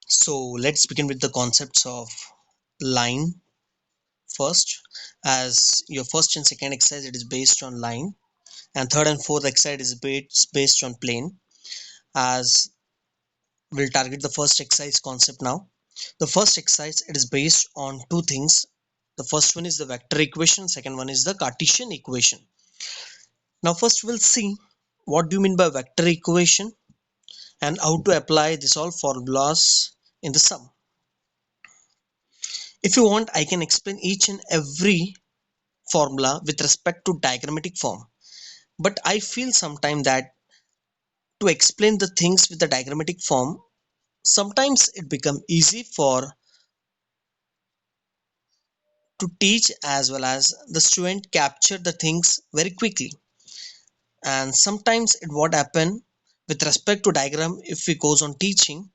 So let's begin with the concepts of line first. As your first and second exercise, it is based on line, and third and fourth exercise is based on plane. As we'll target the first exercise concept now. The first exercise, it is based on two things. The first one is the vector equation, second one is the Cartesian equation. Now first we'll see what do you mean by vector equation and how to apply this all formulas in the sum. If you want, I can explain each and every formula with respect to diagrammatic form, but I feel sometimes that to explain the things with the diagrammatic form, sometimes it become easy for to teach as well as the student capture the things very quickly. And sometimes it what happen with respect to diagram, if we goes on teaching,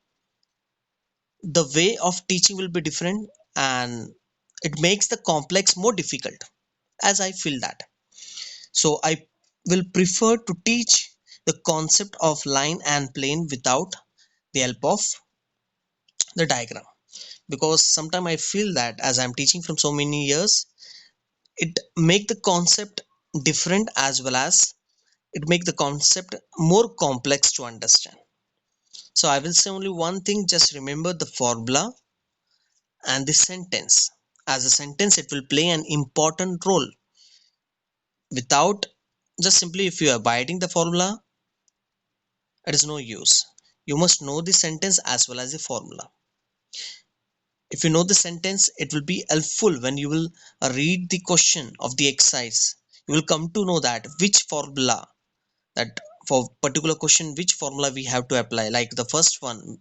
the way of teaching will be different, and it makes the complex more difficult, as I feel that. So I will prefer to teach the concept of line and plane without the help of the diagram, because sometimes I feel that as I'm teaching from so many years, it make the concept different as well as it make the concept more complex to understand. So I will say only one thing: just remember the formula and the sentence. As a sentence, it will play an important role. Without just simply if you are abiding the formula, it is no use. You must know the sentence as well as the formula. If you know the sentence, it will be helpful when you will read the question of the exercise. You will come to know that which formula, that for particular question which formula we have to apply. Like the first one,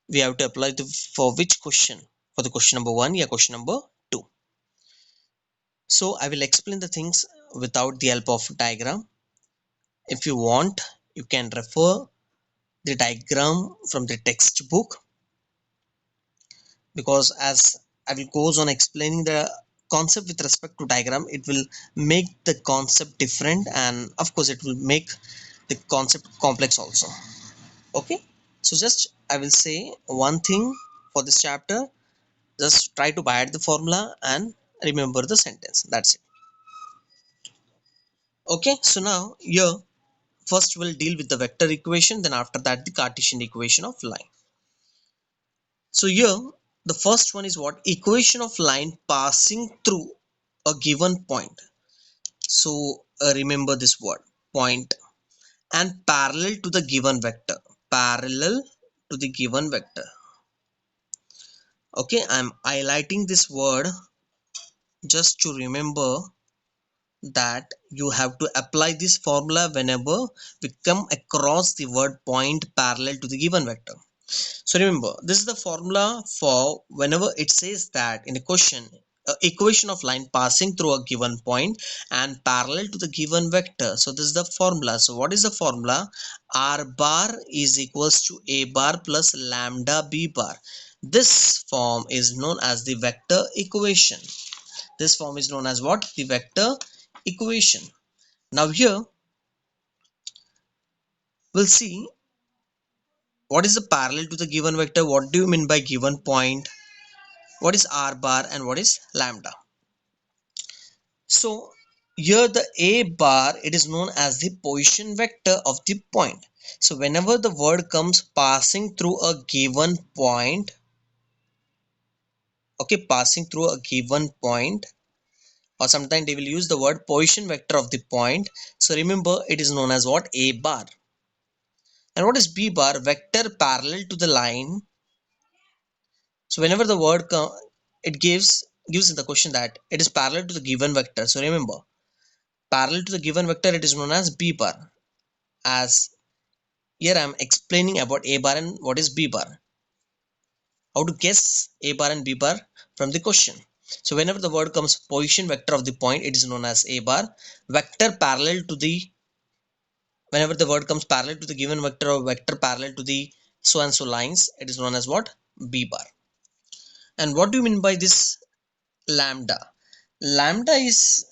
we have to apply for which question, for the question number 1, yeah, question number 2. So I will explain the things without the help of diagram. If you want, you can refer the diagram from the textbook, because as I will goes on explaining the concept with respect to diagram, it will make the concept different, and of course it will make the concept complex also. Okay, so just I will say one thing for this chapter: just try to buy the formula and remember the sentence. That's it. Okay, so now here first we'll deal with the vector equation, then after that the Cartesian equation of line. So here the first one is what? Equation of line passing through a given point. So remember this word, point, and parallel to the given vector. Parallel to the given vector. Okay, I'm highlighting this word just to remember that you have to apply this formula whenever we come across the word point parallel to the given vector. So remember, this is the formula for whenever it says that in a question, equation of line passing through a given point and parallel to the given vector. So this is the formula. So what is the formula? R bar is equals to A bar plus lambda B bar. This form is known as the vector equation. This form is known as what? The vector equation. Now here we'll see what is the parallel to the given vector. What do you mean by given point? What is R bar and what is lambda? So here the A bar, it is known as the position vector of the point. So whenever the word comes passing through a given point, okay, passing through a given point, or sometimes they will use the word position vector of the point. So remember, it is known as what? A bar. And what is B bar? Vector parallel to the line. So whenever the word it gives in the question that it is parallel to the given vector. So remember, parallel to the given vector, it is known as B bar. As here I am explaining about A bar and what is B bar. How to guess A bar and B bar from the question. So whenever the word comes position vector of the point, it is known as A bar. Vector parallel to the, whenever the word comes parallel to the given vector or vector parallel to the so and so lines, it is known as what? B bar. And what do you mean by this lambda? Lambda is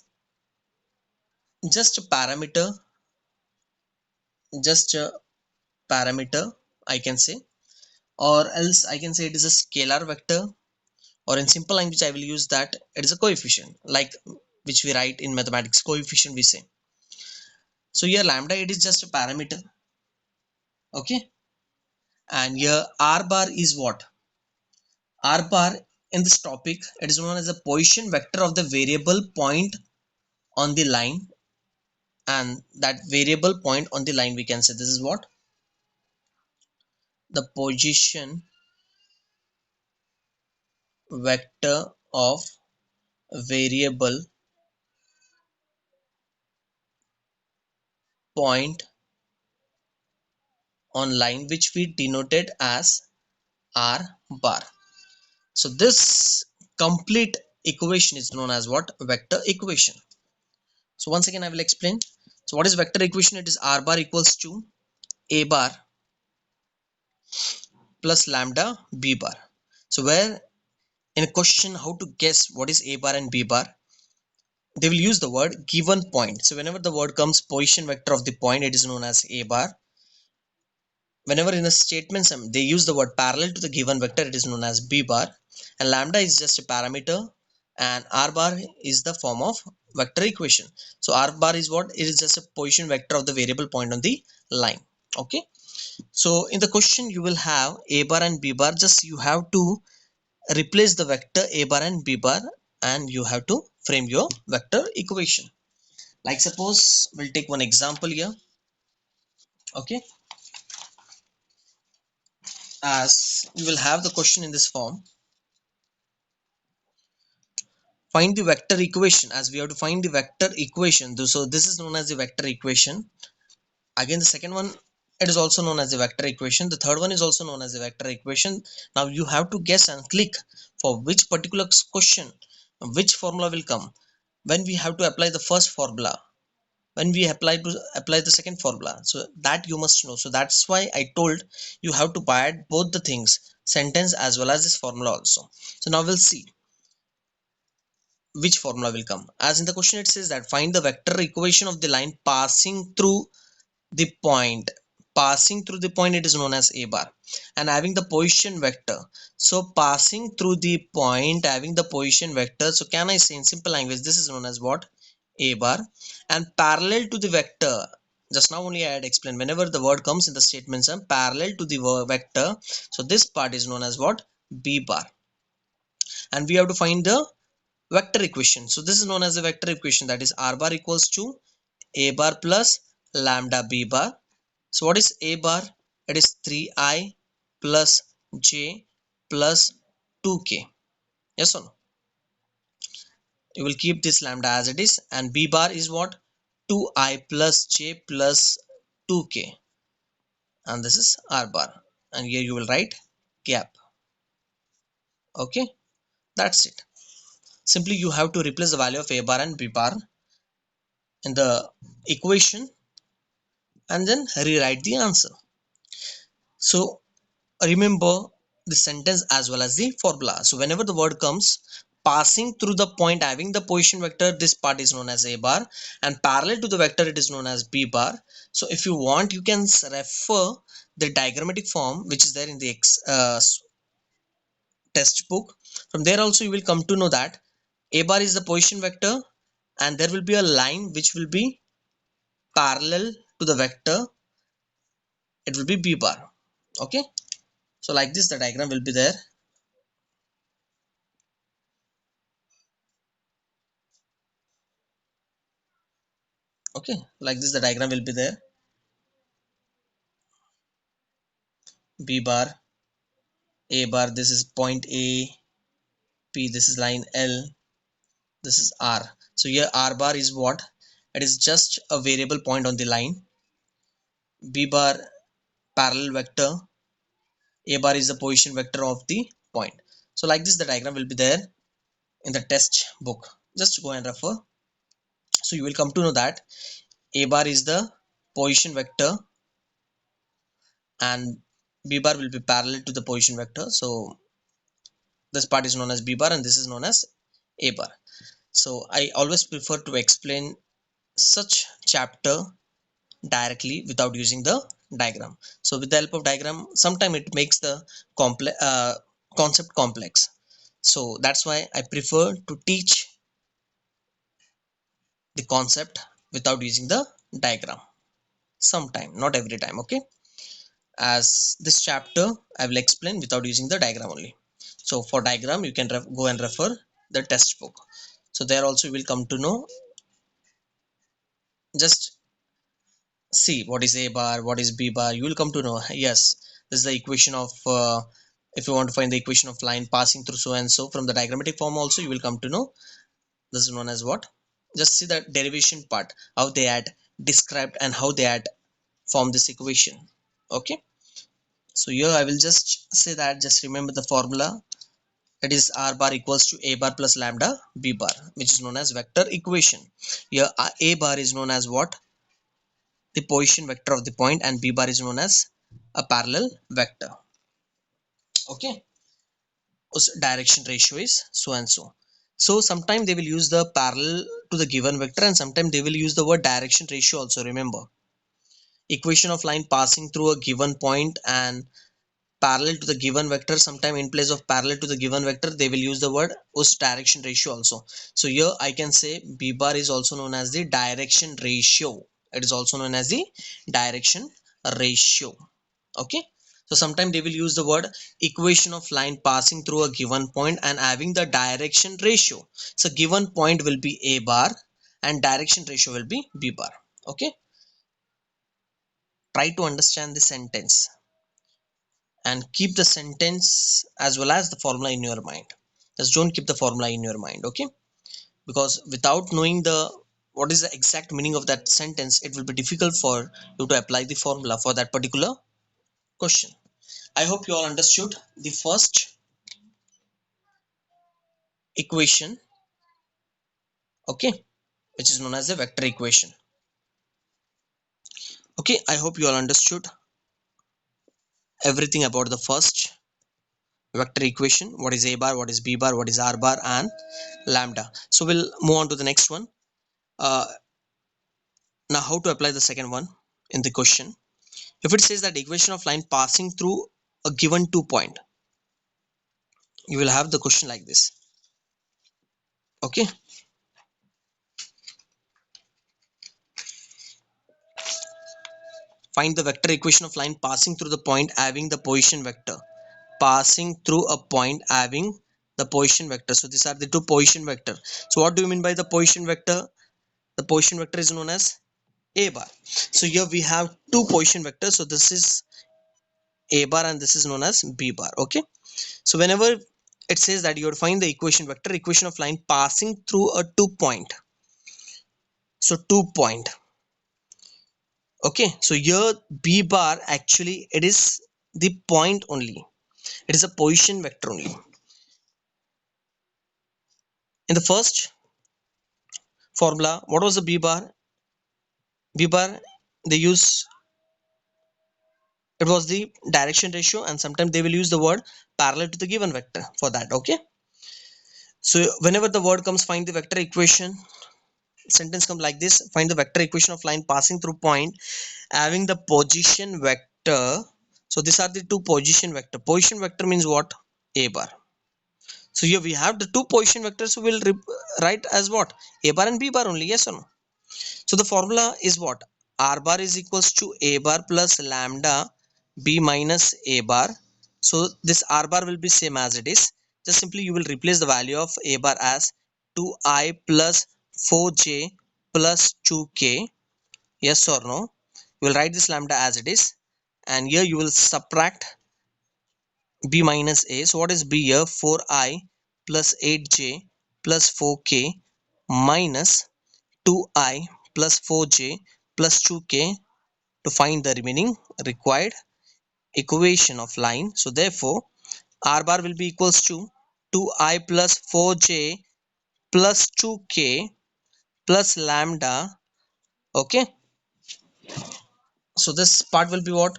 just a parameter, just a parameter, I can say, or else I can say it is a scalar vector, or in simple language I will use that it is a coefficient, like which we write in mathematics coefficient we say. So here lambda it is just a parameter, okay, and here r bar is what? R bar in this topic it is known as a position vector of the variable point on the line, and that variable point on the line we can say this is what? The position vector of variable point on line, which we denoted as r bar. So this complete equation is known as what? Vector equation. So once again I will explain. So what is vector equation? It is r bar equals to a bar plus lambda b bar. So where in a question how to guess what is a bar and b bar, they will use the word given point. So whenever the word comes position vector of the point, it is known as a bar. Whenever in a statement sum they use the word parallel to the given vector, it is known as b bar, and lambda is just a parameter, and r bar is the form of vector equation. So r bar is what? It is just a position vector of the variable point on the line. Okay, so in the question you will have a bar and b bar, just you have to replace the vector a bar and b bar, and you have to frame your vector equation. Like suppose we'll take one example here. Okay, as you will have the question in this form, find the vector equation, as we have to find the vector equation. So this is known as the vector equation. Again the second one, it is also known as the vector equation. The third one is also known as the vector equation. Now you have to guess and click for which particular question which formula will come when we have to apply the first formula, when we apply the second formula. So that you must know. So that's why I told you have to add both the things, sentence as well as this formula also. So now we'll see which formula will come. As in the question it says that find the vector equation of the line passing through the point. Passing through the point, it is known as a bar, and having the position vector. So passing through the point having the position vector, so can I say in simple language this is known as what? A bar. And parallel to the vector, just now only I had explained, whenever the word comes in the statement sum parallel to the vector, so this part is known as what? B bar. And we have to find the vector equation. So this is known as the vector equation, that is r bar equals to a bar plus lambda b bar. So what is a bar? It is 3i plus j plus 2k. Yes or no? You will keep this lambda as it is, and b bar is what? 2i plus j plus 2k, and this is r bar, and here you will write gap. Okay, that's it. Simply you have to replace the value of a bar and b bar in the equation and then rewrite the answer. So remember the sentence as well as the formula. So whenever the word comes passing through the point having the position vector, this part is known as a bar, and parallel to the vector it is known as b bar. So if you want you can refer the diagrammatic form which is there in the test book. From there also you will come to know that a bar is the position vector, and there will be a line which will be parallel to the vector, it will be b bar. Okay, so like this the diagram will be there. Okay, like this the diagram will be there. B bar, a bar, this is point a, p, this is line l, this is r. So here r bar is what? It is just a variable point on the line. B bar parallel vector, a bar is the position vector of the point. So like this the diagram will be there in the test book, just go and refer. So you will come to know that a bar is the position vector and b bar will be parallel to the position vector. So this part is known as b bar and this is known as a bar. So I always prefer to explain such chapter directly without using the diagram. So with the help of diagram, sometimes it makes the complex concept complex. So that's why I prefer to teach the concept without using the diagram. Sometime, not every time. Okay, as this chapter I will explain without using the diagram only. So for diagram you can go and refer the test book. So there also you will come to know, just see what is a bar, what is b bar, you will come to know. Yes, this is the equation of if you want to find the equation of line passing through so and so, from the diagrammatic form also you will come to know. This is known as what? Just see the derivation part, how they had described and how they had formed this equation. Okay, so here I will just say that just remember the formula, that is r bar equals to a bar plus lambda b bar, which is known as vector equation. Here a bar is known as what? The position vector of the point, and b bar is known as a parallel vector. Okay, whose direction ratio is so and so. So sometimes they will use the parallel to the given vector, and sometimes they will use the word direction ratio also. Remember, equation of line passing through a given point and parallel to the given vector, sometime in place of parallel to the given vector they will use the word whose direction ratio also. So here I can say b bar is also known as the direction ratio. It is also known as the direction ratio. Okay, so sometimes they will use the word equation of line passing through a given point and having the direction ratio. So given point will be a bar and direction ratio will be b bar. Okay, try to understand the sentence and keep the sentence as well as the formula in your mind. Just don't keep the formula in your mind. Okay, because without knowing the what is the exact meaning of that sentence, it will be difficult for you to apply the formula for that particular question. I hope you all understood the first equation. Okay, which is known as the vector equation. Okay, I hope you all understood everything about the first vector equation. What is a bar, what is b bar, what is r bar, and lambda. So we'll move on to the next one. uh, Now how to apply the second one in the question. If it says that the equation of line passing through a given 2 point, you will have the question like this. Okay, find the vector equation of line passing through the point having the position vector. Passing through a point having the position vector. So these are the two position vector. So what do you mean by the position vector? The position vector is known as a bar. So here we have two position vectors. So this is a bar and this is known as b bar. Okay, so whenever it says that you have to find the equation vector equation of line passing through a 2 point, so 2 point. Okay, so here b bar actually it is the point only, it is a position vector only. In the first formula, what was the b bar? B bar, they use, it was the direction ratio, and sometimes they will use the word parallel to the given vector for that. Okay, so whenever the word comes, find the vector equation, sentence comes like this: find the vector equation of line passing through point having the position vector. So these are the two position vector. Position vector means what? A bar. So here we have the two position vectors, so we'll write as what? A bar and b bar only. Yes or no? So the formula is what? R bar is equals to a bar plus lambda b minus a bar. So this r bar will be same as it is. Just simply you will replace the value of a bar as 2i plus 4j plus 2k. Yes or no? You will write this lambda as it is, and here you will subtract b minus a. So what is b here? 4i plus 8j plus 4k minus 2i plus 4j plus 2k to find the remaining required equation of line. So therefore r bar will be equals to 2i plus 4j plus 2k plus lambda. Okay, so this part will be what?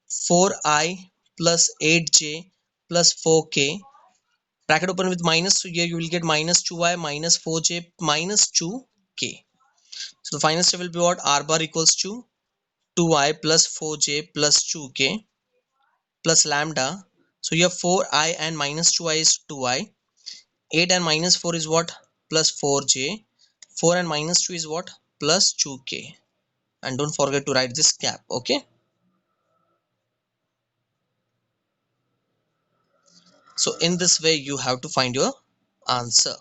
4i plus 8j plus 4k, bracket open with minus, so here you will get minus 2i minus 4j minus 2k. So the final step will be what? R bar equals to 2i plus 4j plus 2k plus lambda. So here 4i and minus 2i is 2i. 8 and minus 4 is what? Plus 4j. 4 and minus 2 is what? Plus 2k. And don't forget to write this cap. Okay. So in this way you have to find your answer.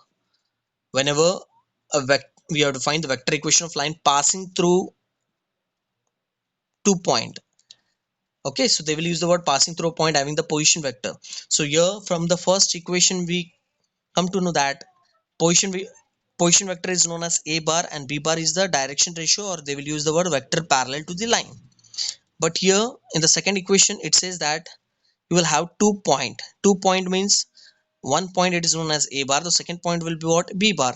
Whenever we have to find the vector equation of line passing through 2 point. Okay, so they will use the word passing through a point having the position vector. So here from the first equation we come to know that position position vector is known as a bar and b bar is the direction ratio, or they will use the word vector parallel to the line. But here in the second equation it says that you will have 2 point. 2 point means one point it is known as a bar, the second point will be what? B bar.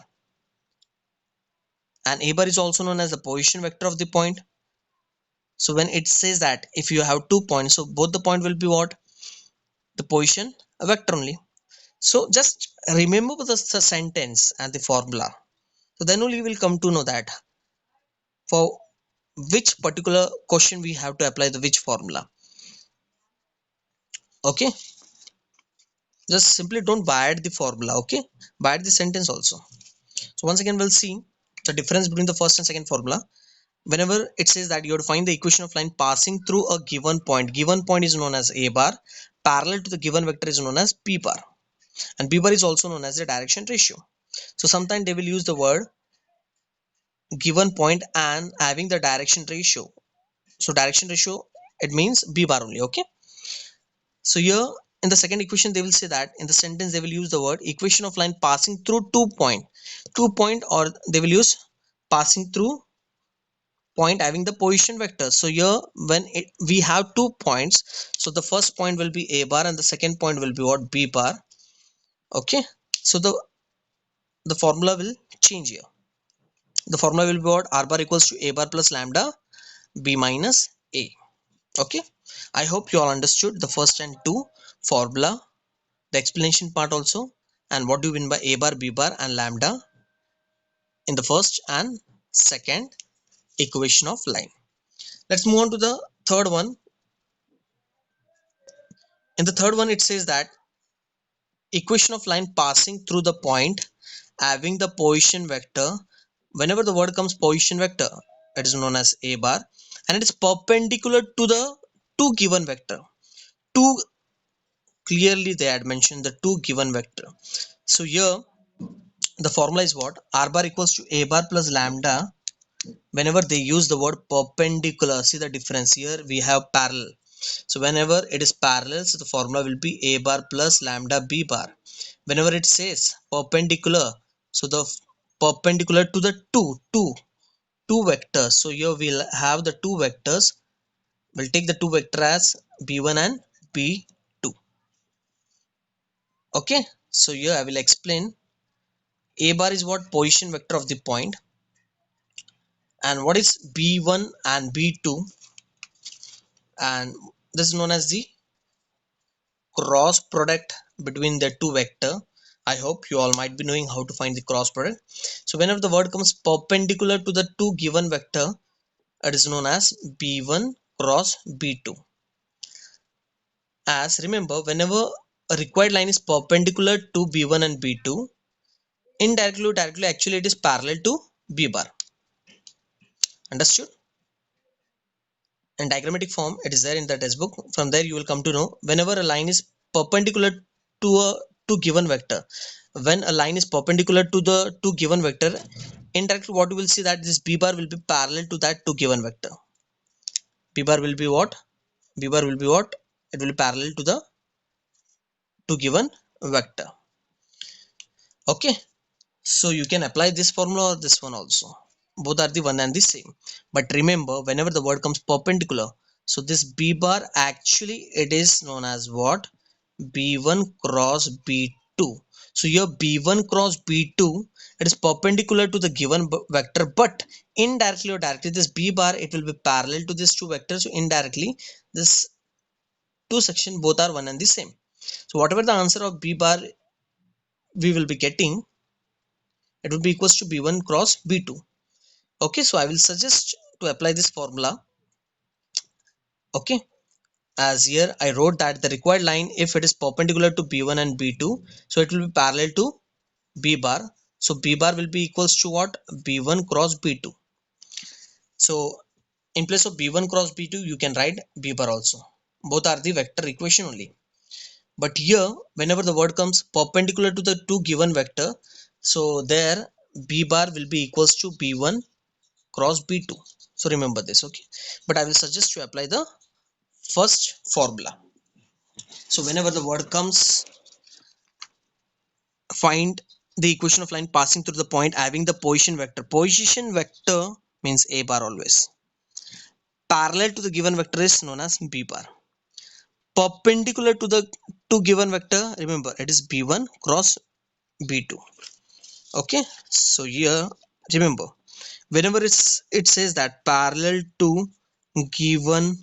And a bar is also known as the position vector of the point. So when it says that if you have 2 points, so both the point will be what? The position vector only. So just remember the sentence and the formula. So then only you will come to know that for which particular question we have to apply the which formula. Okay, just simply don't bind the formula. Okay, bind the sentence also. So once again we'll see the difference between the first and second formula. Whenever it says that you have to find the equation of line passing through a given point is known as a bar, parallel to the given vector is known as b bar, and b bar is also known as the direction ratio. So sometimes they will use the word given point and having the direction ratio. So direction ratio, it means b bar only. Okay, so here in the second equation they will say that in the sentence they will use the word equation of line passing through 2 point, or they will use passing through point having the position vector. So here when we have 2 points, so the first point will be a bar and the second point will be what? B bar. Okay, so the formula will change here. The formula will be what? R bar equals to a bar plus lambda b minus a. Okay, I hope you all understood the first and two formula, the explanation part also, and what do you mean by a bar, b bar and lambda in the first and second equation of line. Let's move on to the third one. In the third one it says that equation of line passing through the point having the position vector. Whenever the word comes position vector, it is known as a bar, and it is perpendicular to the two given vector. Two, clearly they had mentioned the two given vector. So here the formula is what? R bar equals to a bar plus lambda. Whenever they use the word perpendicular, see the difference here, we have parallel. So whenever it is parallel, so the formula will be a bar plus lambda b bar. Whenever it says perpendicular, so the perpendicular to the two vectors. So here we'll have the two vectors. We'll take the two vector as b1 and b2. Okay, so here I will explain. A bar is what? Position vector of the point. And what is b1 and b2? And this is known as the cross product between the two vector. I hope you all might be knowing how to find the cross product. So whenever the word comes perpendicular to the two given vector, it is known as b1 cross b2. As remember, whenever a required line is perpendicular to b1 and b2, indirectly or directly, actually it is parallel to b bar. Understood? In diagrammatic form it is there in the textbook. From there you will come to know whenever a line is perpendicular to a two given vector, when a line is perpendicular to the two given vector, indirectly what you will see that this b bar will be parallel to that two given vector. B bar will be what? B bar will be what? It will be parallel to the two given vector. Okay, so you can apply this formula or this one also. Both are the one and the same. But remember, whenever the word comes perpendicular, so this b bar actually it is known as what? B1 cross B2. So here B1 cross B2, it is perpendicular to the given vector, but indirectly or directly this B bar it will be parallel to these two vectors. So indirectly this two section both are one and the same. So whatever the answer of B bar we will be getting, it will be equals to B1 cross B2. Okay, so I will suggest to apply this formula. Okay, as here I wrote that the required line, if it is perpendicular to b1 and b2, so it will be parallel to b bar. So b bar will be equals to what? b1 cross b2. So in place of b1 cross b2 you can write b bar also. Both are the vector equation only. But here whenever the word comes perpendicular to the two given vector, so there b bar will be equals to b1 cross b2. So remember this. Okay, but I will suggest to apply the first formula. So whenever the word comes, find the equation of line passing through the point having the position vector. Position vector means a bar always. Parallel to the given vector is known as b bar. Perpendicular to the two given vector, remember it is b1 cross b2. Okay, so here remember whenever it says that parallel to given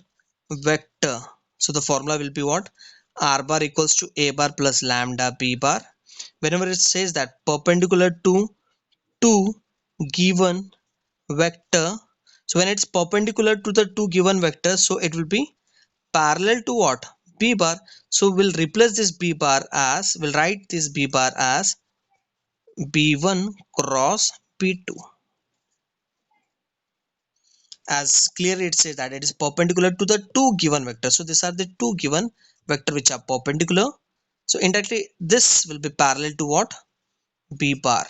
vector, so the formula will be what? R bar equals to a bar plus lambda b bar. Whenever it says that perpendicular to two given vector, so when it's perpendicular to the two given vectors, so it will be parallel to what? B bar. So we'll replace this b bar as, we'll write this b bar as b1 cross b2. As clearly it says that it is perpendicular to the two given vectors. So these are the two given vector which are perpendicular. So indirectly this will be parallel to what? B bar.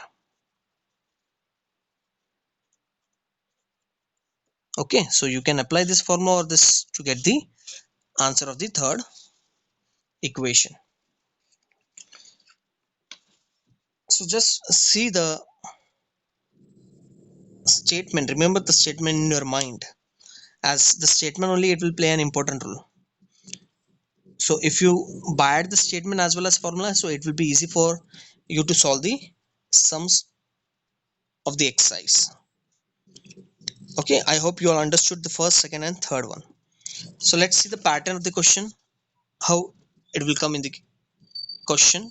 Okay, so you can apply this formula or this to get the answer of the third equation. So just see the statement, remember the statement in your mind, as the statement only it will play an important role. So if you buy the statement as well as formula, so it will be easy for you to solve the sums of the exercise. Okay, I hope you all understood the first, second and third one. So let's see the pattern of the question, how it will come in the question.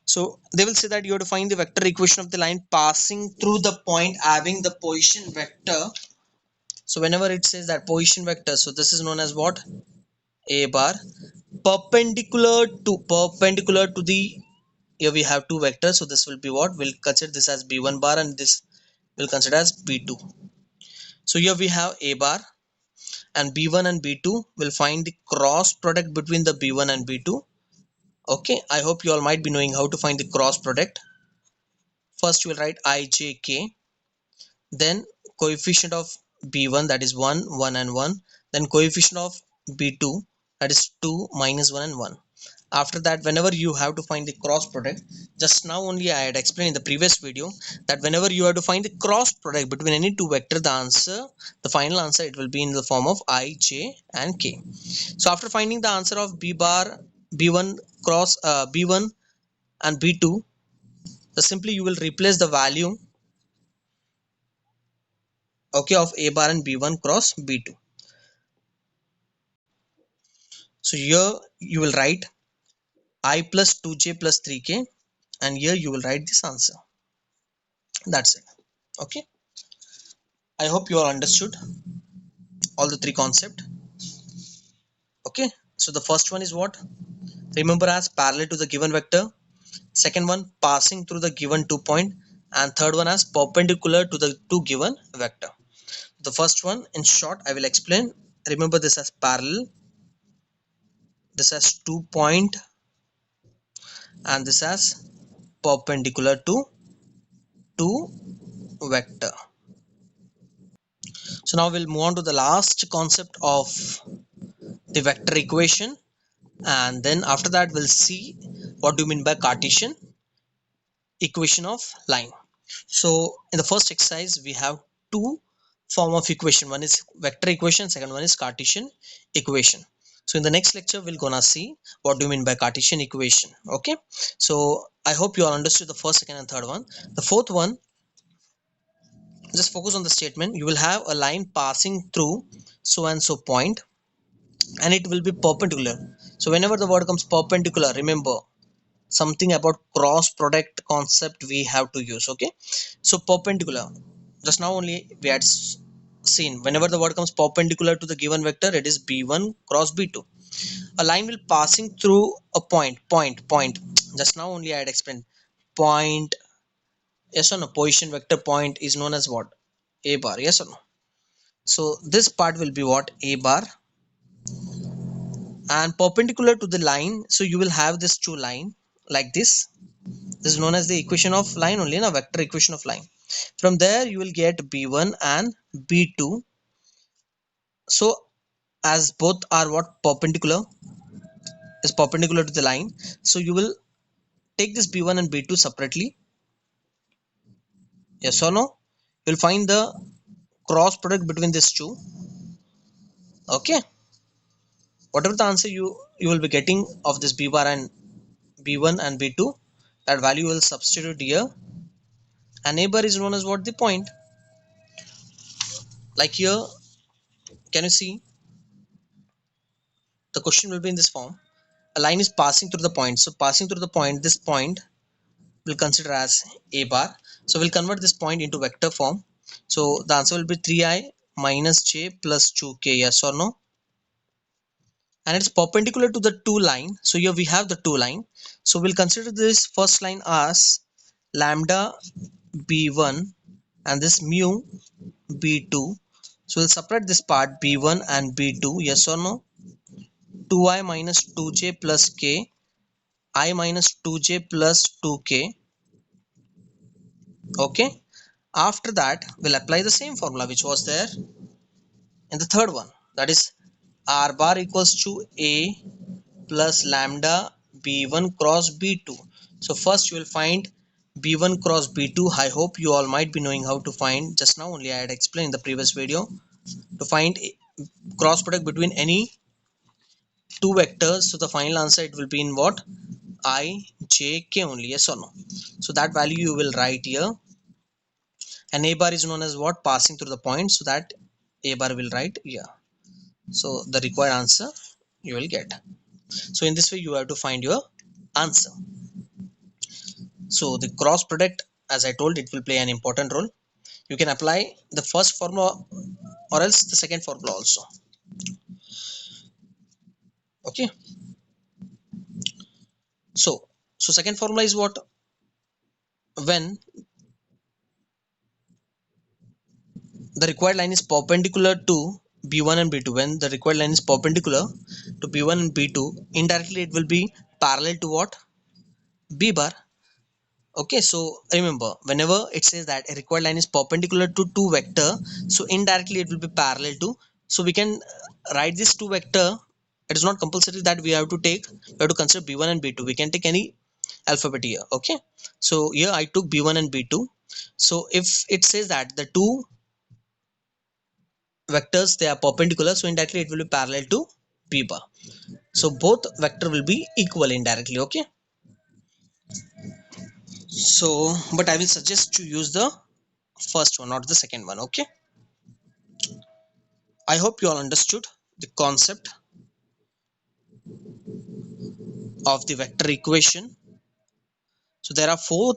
So they will say that you have to find the vector equation of the line passing through the point having the position vector. So whenever it says that position vector, so this is known as what? A bar. Perpendicular to the, here we have two vectors, so this will be what? We'll consider this as b1 bar and this will consider as b2. So here we have a bar and b1 and b2. Will find the cross product between the b1 and b2. Okay, I hope you all might be knowing how to find the cross product. First you will write ijk, then coefficient of b1, that is 1 1 and 1, then coefficient of b2, that is 2 minus 1 and 1. After that, whenever you have to find the cross product, just now only I had explained in the previous video that whenever you have to find the cross product between any two vector, the answer, the final answer, it will be in the form of I, j and k. So after finding the answer of b bar, b1 cross b1 and b2, simply you will replace the value, okay, of a bar and b1 cross b2. So here you will write I plus 2j plus 3k, and here you will write this answer. That's it. Okay, I hope you all understood all the three concept. Okay, so the first one is what? Remember as parallel to the given vector. Second one passing through the given 2 point, and third one as perpendicular to the two given vector. The first one in short I will explain. Remember this as parallel, this as 2 point, and this as perpendicular to two vector. So now we'll move on to the last concept of the vector equation, and then after that we'll see what do you mean by Cartesian equation of line. So in the first exercise we have two form of equation, one is vector equation, second one is Cartesian equation. So in the next lecture we're gonna see what do you mean by Cartesian equation. Okay, so I hope you all understood the first, second and third one. The fourth one, just focus on the statement. You will have a line passing through so and so point, and it will be perpendicular. So whenever the word comes perpendicular, remember something about cross product concept we have to use. Okay, so perpendicular, just now only we had seen whenever the word comes perpendicular to the given vector, it is b1 cross b2. A line will passing through a point. Just now only I had explained point. Yes or no? Position vector point is known as what? A bar. Yes or no? So this part will be what? A bar, and perpendicular to the line, so you will have this two line like this. This is known as the equation of line only, a vector equation of line. From there you will get b1 and b2. So as both are what? Perpendicular, is perpendicular to the line, so you will take this b1 and b2 separately. Yes or no? You'll find the cross product between these two. Okay, whatever the answer you will be getting of this b bar and b1 and b2, that value will substitute here. A neighbor is known as what? The point. Like here, can you see the question will be in this form? A line is passing through the point, so passing through the point, this point will consider as a bar. So we'll convert this point into vector form. So the answer will be 3i minus j plus 2k. Yes or no? And it's perpendicular to the two line, so here we have the two line. So we'll consider this first line as lambda b1 and this mu b2. So we'll separate this part b1 and b2. Yes or no? 2i minus 2j plus k, I minus 2j plus 2k. Okay, after that we'll apply the same formula which was there in the third one, that is r bar equals to a plus lambda b1 cross b2. So first you will find b1 cross b2. I hope you all might be knowing how to find. Just now only I had explained in the previous video to find cross product between any two vectors. So the final answer it will be in what? I j k only. Yes or no? So that value you will write here. And a bar is known as what? Passing through the point, so that a bar will write here. So the required answer you will get. So in this way you have to find your answer. So the cross product, as I told, it will play an important role. You can apply the first formula or else the second formula also. Okay, so second formula is what? When the required line is perpendicular to b1 and b2, when the required line is perpendicular to b1 and b2, indirectly it will be parallel to what? B bar. Okay, so remember, whenever it says that a required line is perpendicular to two vector, so indirectly it will be parallel to. So we can write this two vector. It is not compulsory that we have to consider b1 and b2. We can take any alphabet here. Okay, so here I took b1 and b2. So if it says that the two vectors they are perpendicular, so indirectly it will be parallel to b bar. So both vector will be equal indirectly. Okay, so but I will suggest to use the first one, not the second one. Okay, I hope you all understood the concept of the vector equation. So there are four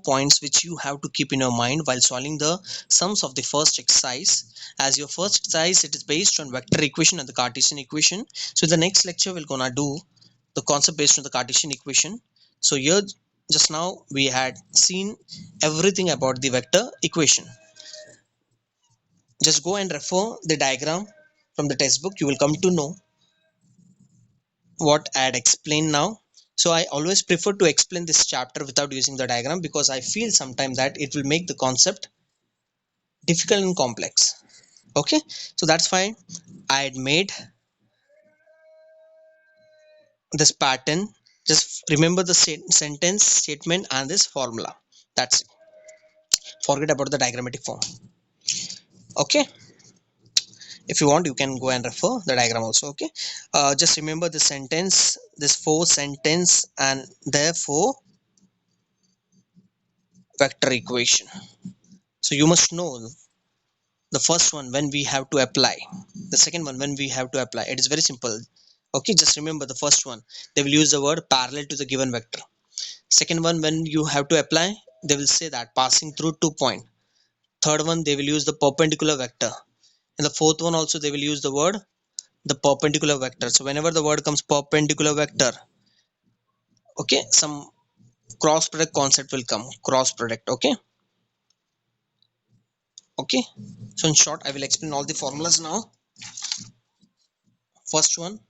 points which you have to keep in your mind while solving the sums of the first exercise. As your first exercise, it is based on vector equation and the Cartesian equation. So in the next lecture, we're gonna do the concept based on the Cartesian equation. So here, just now we had seen everything about the vector equation. Just go and refer the diagram from the textbook. You will come to know what I had explained now. So I always prefer to explain this chapter without using the diagram, because I feel sometimes that it will make the concept difficult and complex. Okay, so that's why I had made this pattern. Just remember the sentence statement and this formula. That's it. Forget about the diagrammatic form. Okay, if you want you can go and refer the diagram also. Okay, just remember the sentence, this four sentence and therefore vector equation. So you must know the first one when we have to apply, the second one when we have to apply. It is very simple. Okay, just remember the first one, they will use the word parallel to the given vector. Second one, when you have to apply, they will say that passing through 2 point. Third one, they will use the perpendicular vector. In the fourth one also they will use the word the perpendicular vector. So whenever the word comes perpendicular vector, okay, some cross product concept will come, cross product. Okay, okay. So in short, I will explain all the formulas now. First one,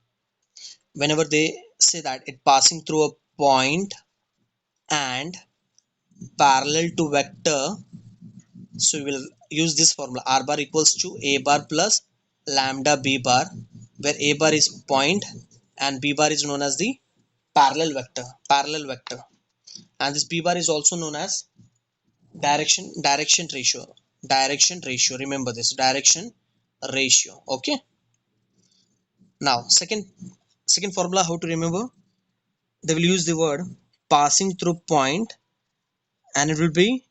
whenever they say that it passing through a point and parallel to vector, so we will use this formula, r bar equals to a bar plus lambda b bar, where a bar is point and b bar is known as the parallel vector, and this b bar is also known as direction ratio. Remember this, direction ratio. Okay, now second formula, how to remember, they will use the word passing through point, and it will be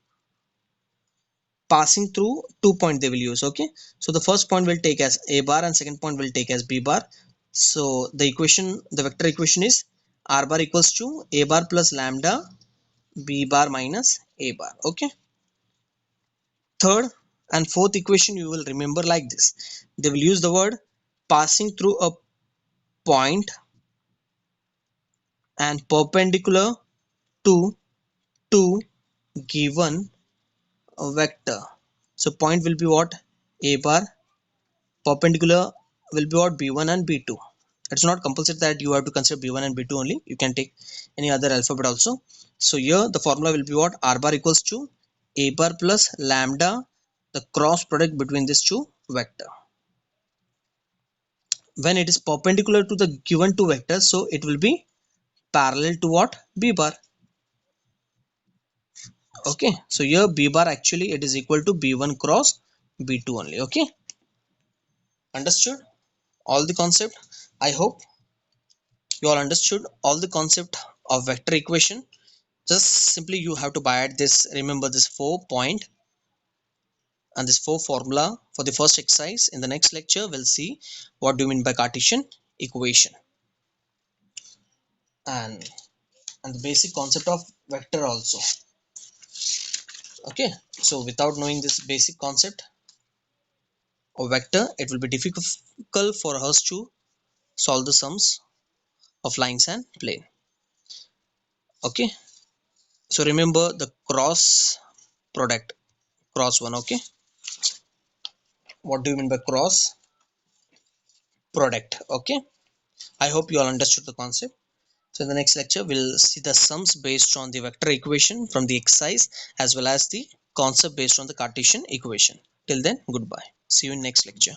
passing through 2 point they will use. Okay, so the first point will take as a bar and second point will take as b bar. So the vector equation is r bar equals to a bar plus lambda b bar minus a bar. Okay, third and fourth equation you will remember like this, they will use the word passing through a point and perpendicular to two given vector. So point will be what, a bar, perpendicular will be what, b1 and b2. It's not compulsory that you have to consider b1 and b2 only, you can take any other alphabet also. So here the formula will be what, r bar equals to a bar plus lambda, the cross product between these two vector. When it is perpendicular to the given two vectors, so it will be parallel to what, b bar. Okay, so here b bar actually it is equal to b1 cross b2 only. Okay, understood all the concept? I hope you all understood all the concept of vector equation. Just simply you have to buy at this, remember this 4 point and this 4 formula for the first exercise. In the next lecture we'll see what do you mean by Cartesian equation and the basic concept of vector also. Okay, so without knowing this basic concept of vector, it will be difficult for us to solve the sums of lines and plane. Okay, so remember the cross product, cross one. Okay, what do you mean by cross product? Okay, I hope you all understood the concept. So in the next lecture we'll see the sums based on the vector equation from the exercise, as well as the concept based on the Cartesian equation. Till then, goodbye, see you in next lecture.